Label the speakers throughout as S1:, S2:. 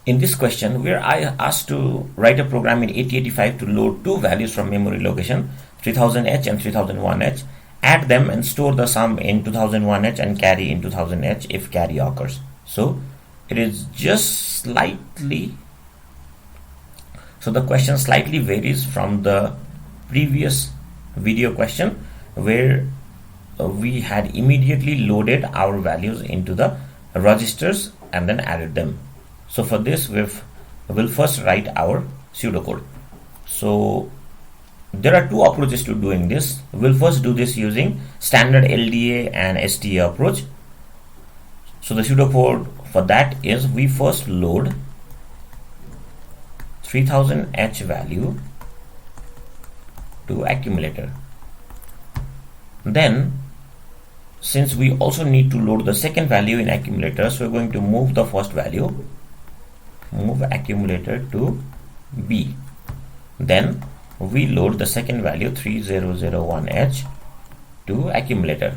S1: In this question, where I asked to write a program in 8085 to load two values from memory location 3000H and 3001H, add them and store the sum in 2001H and carry in 2000H if carry occurs. So it is just slightly, so the question slightly varies from the previous video question where we had immediately loaded our values into the registers and then added them. So for this, we'll first write our pseudocode. So there are two approaches to doing this. We'll first do this using standard LDA and STA approach. So the pseudocode for that is we first load 3000H value to accumulator. Then since we also need to load the second value in accumulator, so we're going to move the first value, move accumulator to B. Then we load the second value 3001H to accumulator.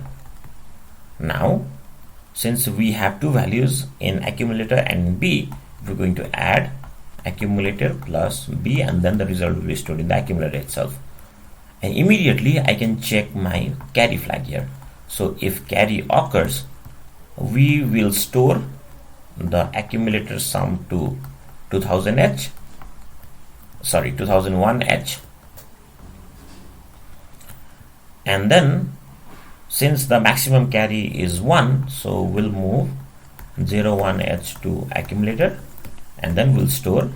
S1: Now since we have two values in accumulator and B, we're going to add accumulator plus B and then the result will be stored in the accumulator itself. And immediately I can check my carry flag here. So if carry occurs, we will store the accumulator sum to 2000H, sorry 2001H, and then since the maximum carry is 1, so we'll move 01H to accumulator and then we'll store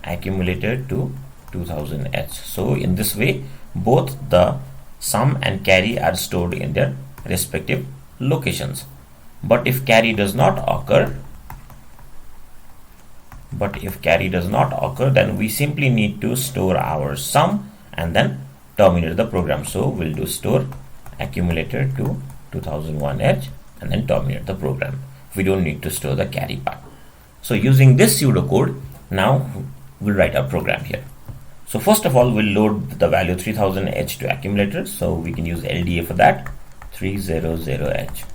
S1: accumulator to 2000H. So in this way both the sum and carry are stored in their respective locations. But if carry does not occur, then we simply need to store our sum and then terminate the program. So we'll do store accumulator to 2001H and then terminate the program. We don't need to store the carry part. So using this pseudocode, now we'll write our program here. So first of all, we'll load the value 3000H to accumulator. So we can use LDA for that, 300H.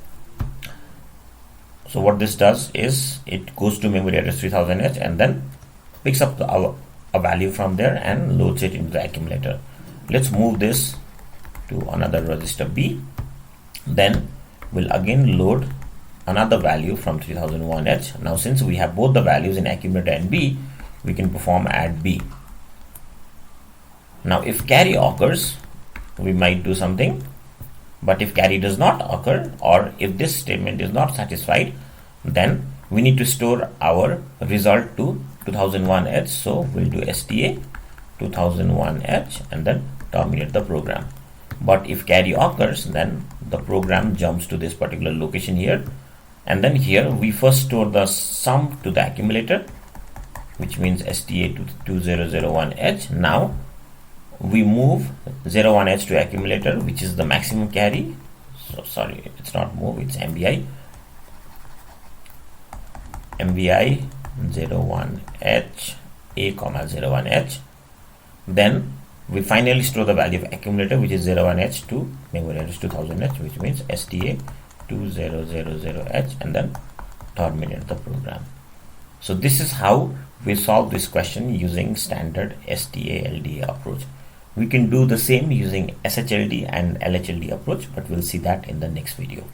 S1: So what this does is it goes to memory address 3000H and then picks up a value from there and loads it into the accumulator. Let's move this to another register B. Then we'll again load another value from 3001H. Now since we have both the values in accumulator and B, we can perform add B. Now if carry occurs, we might do something, but if carry does not occur or if this statement is not satisfied, then we need to store our result to 2001H. So we'll do STA 2001H and then terminate the program. But if carry occurs, then the program jumps to this particular location here, and then here we first store the sum to the accumulator, which means STA to 2001H. Now we move 01H to accumulator, which is the maximum carry. So sorry, it's not move, it's MBI 01H A, 01H. Then we finally store the value of accumulator, which is 01H to memory address 2000H, which means STA 2000H, and then terminate the program. So this is how we solve this question using standard STA LDA approach. We can do the same using SHLD and LHLD approach, but we'll see that in the next video.